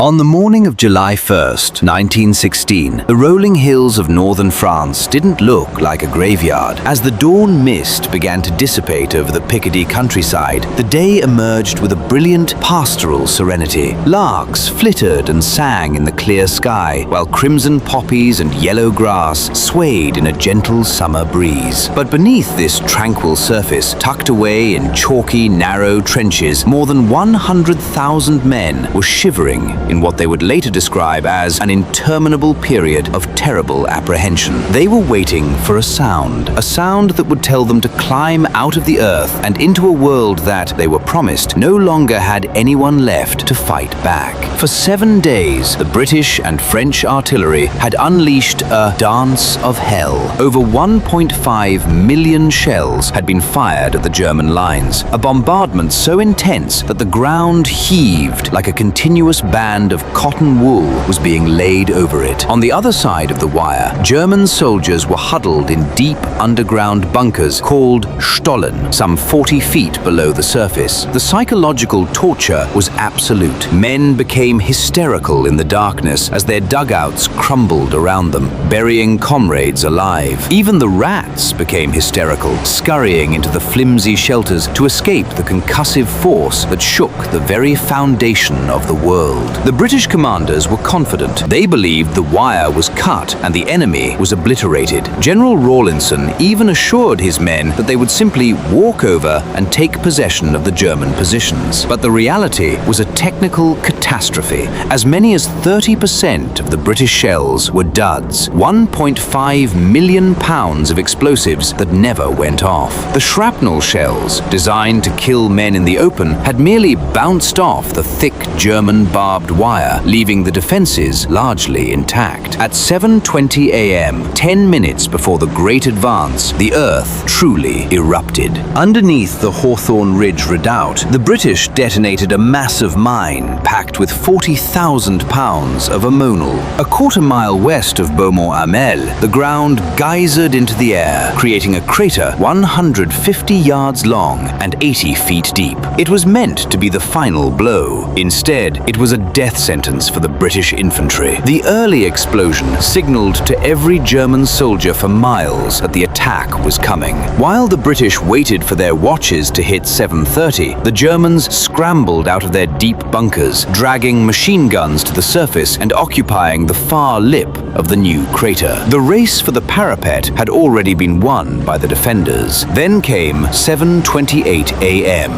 On the morning of July 1st, 1916, the rolling hills of northern France didn't look like a graveyard. As the dawn mist began to dissipate over the Picardy countryside, the day emerged with a brilliant pastoral serenity. Larks flittered and sang in the clear sky, while crimson poppies and yellow grass swayed in a gentle summer breeze. But beneath this tranquil surface, tucked away in chalky, narrow trenches, more than 100,000 men were shivering in what they would later describe as an interminable period of terrible apprehension. They were waiting for a sound that would tell them to climb out of the earth and into a world that, they were promised, no longer had anyone left to fight back. For 7 days, the British and French artillery had unleashed a dance of hell. Over 1.5 million shells had been fired at the German lines, a bombardment so intense that the ground heaved like a continuous band of cotton wool was being laid over it. On the other side of the wire, German soldiers were huddled in deep underground bunkers called Stollen, some 40 feet below the surface. The psychological torture was absolute. Men became hysterical in the darkness as their dugouts crumbled around them, burying comrades alive. Even the rats became hysterical, scurrying into the flimsy shelters to escape the concussive force that shook the very foundation of the world. The British commanders were confident. They believed the wire was cut and the enemy was obliterated. General Rawlinson even assured his men that they would simply walk over and take possession of the German positions. But the reality was a technical catastrophe. As many as 30% of the British shells were duds, 1.5 million pounds of explosives that never went off. The shrapnel shells, designed to kill men in the open, had merely bounced off the thick German barbed wire, leaving the defenses largely intact. At 7:20 a.m., 10 minutes before the great advance, the earth truly erupted. Underneath the Hawthorne Ridge redoubt, the British detonated a massive mine packed with 40,000 pounds of ammonal. A quarter-mile west of Beaumont-Hamel, the ground geysered into the air, creating a crater 150 yards long and 80 feet deep. It was meant to be the final blow. Instead, it was a death sentence for the British infantry. The early explosion signaled to every German soldier for miles that the attack was coming. While the British waited for their watches to hit 7:30, the Germans scrambled out of their deep bunkers, dragging machine guns to the surface and occupying the far lip of the new crater. The race for the parapet had already been won by the defenders. Then came 7:28 a.m.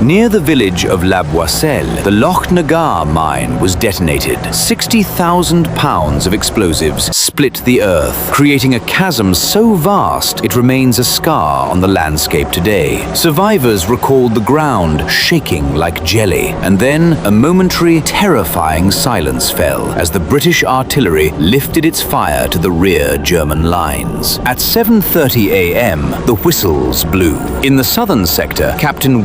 Near the village of La Boisselle, the Loch-Nagar mine was detonated. 60,000 pounds of explosives split the earth, creating a chasm so vast it remains a scar on the landscape today. Survivors recalled the ground shaking like jelly, and then a momentary, terrifying silence fell as the British artillery lifted its fire to the rear German lines. At 7:30 a.m., the whistles blew. In the southern sector, Captain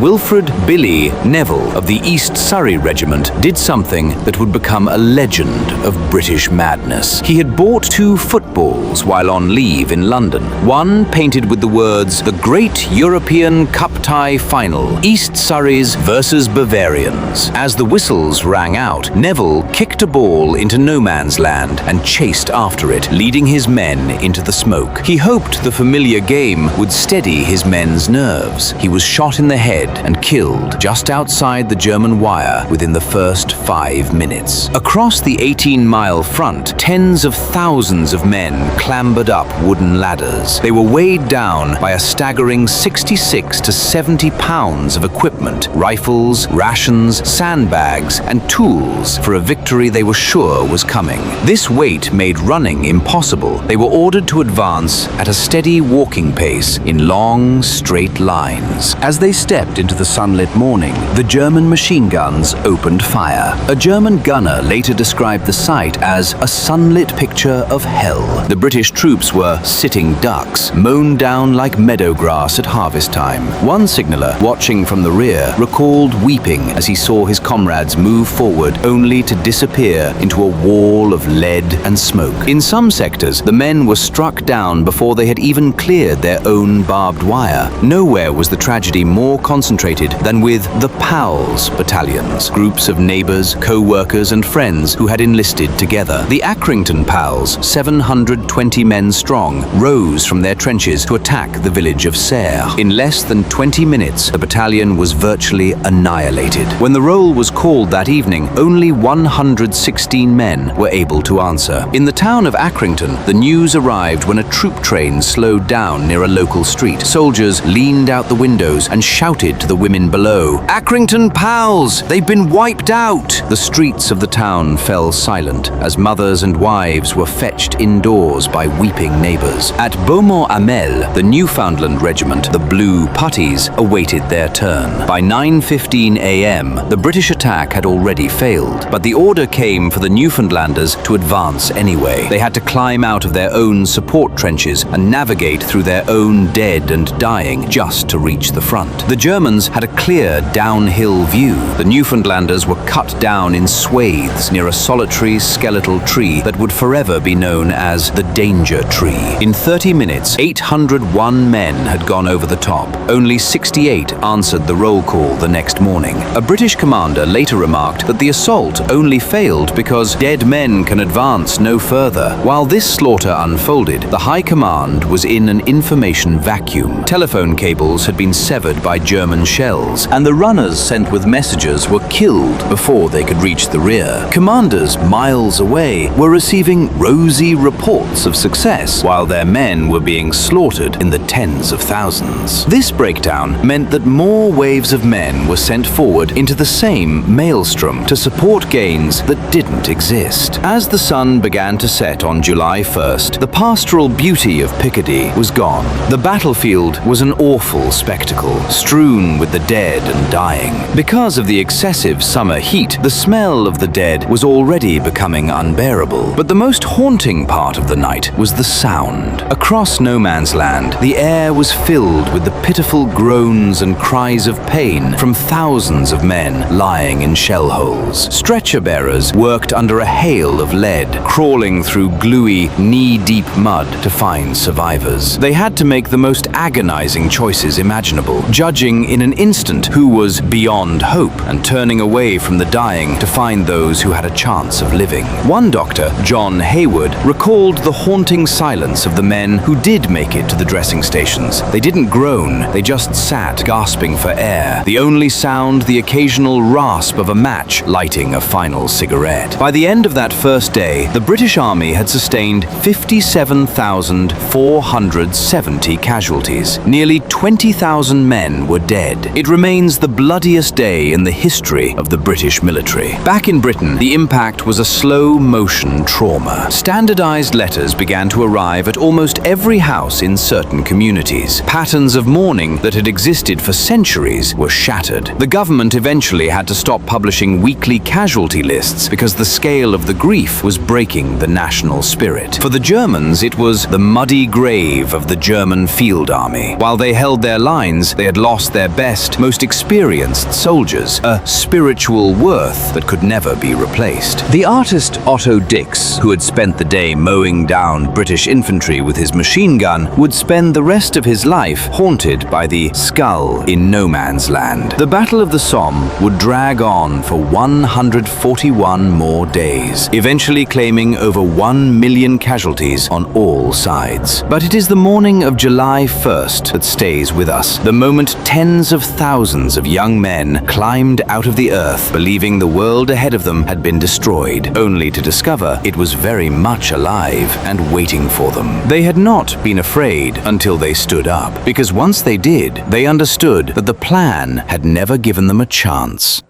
Billie Nevill of the East Surrey Regiment did something that would become a legend of British madness. He had bought 2 footballs while on leave in London. One painted with the words, "The Great European Cup Tie Final, East Surreys versus Bavarians." As the whistles rang out, Neville kicked a ball into no man's land and chased after it, leading his men into the smoke. He hoped the familiar game would steady his men's nerves. He was shot in the head and killed just outside the German wire within the first 5 minutes. Across the 18-mile front, tens of thousands of men clambered up wooden ladders. They were weighed down by a staggering 66 to 70 pounds of equipment, rifles, rations, sandbags, and tools for a victory they were sure was coming. This weight made running impossible. They were ordered to advance at a steady walking pace in long, straight lines. As they stepped into the sunlit morning, the German machine guns opened fire. A German gunner later described the sight as a sunlit picture of hell. The British troops were sitting ducks, mown down like meadow grass at harvest time. One signaller, watching from the rear, recalled weeping as he saw his comrades move forward only to disappear into a wall of lead and smoke. In some sectors, the men were struck down before they had even cleared their own barbed wire. Nowhere was the tragedy more concentrated than with the Pals battalions, groups of neighbors, co co-workers and friends who had enlisted together. The Accrington Pals, 720 men strong, rose from their trenches to attack the village of Serres. In less than 20 minutes, the battalion was virtually annihilated. When the roll was called that evening, only 116 men were able to answer. In the town of Accrington, the news arrived when a troop train slowed down near a local street. Soldiers leaned out the windows and shouted to the women below, "Accrington Pals! They've been wiped out!" The streets of the town fell silent as mothers and wives were fetched indoors by weeping neighbors. At Beaumont-Hamel, the Newfoundland regiment, the Blue Poppies, awaited their turn. By 9:15 a.m., the British attack had already failed, but the order came for the Newfoundlanders to advance anyway. They had to climb out of their own support trenches and navigate through their own dead and dying just to reach the front. The Germans had a clear downhill view. The Newfoundlanders were cut down in swathes near a solitary skeletal tree that would forever be known as the Danger Tree. In 30 minutes, 801 men had gone over the top. Only 68 answered the roll call the next morning. A British commander later remarked that the assault only failed because dead men can advance no further. While this slaughter unfolded, the High Command was in an information vacuum. Telephone cables had been severed by German shells, and the runners sent with messages were killed before they could reach the rear. Commanders miles away were receiving rosy reports of success, while their men were being slaughtered in the tens of thousands. This breakdown meant that more waves of men were sent forward into the same maelstrom to support gains that didn't exist. As the sun began to set on July 1st, the pastoral beauty of Picardy was gone. The battlefield was an awful spectacle, strewn with the dead and dying. Because of the excessive summer heat, the smell of the dead was already becoming unbearable. But the most haunting part of the night was the sound. Across no man's land, the air was filled with the pitiful groans and cries of pain from thousands of men lying in shell holes. Stretcher bearers worked under a hail of lead, crawling through gluey, knee-deep mud to find survivors. They had to make the most agonizing choices imaginable, judging in an instant who was beyond hope and turning away from the dying to find those who had a chance of living. One doctor, John Hayward, recalled the haunting silence of the men who did make it to the dressing stations. They didn't groan, they just sat gasping for air, the only sound the occasional rasp of a match lighting a final cigarette. By the end of that first day, the British Army had sustained 57,470 casualties. Nearly 20,000 men were dead. It remains the bloodiest day in the history of the British military. Back in Britain, the impact was a slow-motion trauma. Standardized letters began to arrive at almost every house in certain communities. Patterns of mourning that had existed for centuries were shattered. The government eventually had to stop publishing weekly casualty lists because the scale of the grief was breaking the national spirit. For the Germans, it was the muddy grave of the German field army. While they held their lines, they had lost their best, most experienced soldiers, a spiritual worth that could never be replaced. The artist Otto Dix, who had spent the day mowing down British infantry with his machine gun, would spend the rest of his life haunted by the skull in no man's land. The Battle of the Somme would drag on for 141 more days, eventually claiming over 1 million casualties on all sides. But it is the morning of July 1st that stays with us, the moment tens of thousands of young men climbed out of the earth, believing the world ahead of them had been destroyed, only to discover it was very much alive and waiting for them. They had not been afraid until they stood up, because once they did, they understood that the plan had never given them a chance.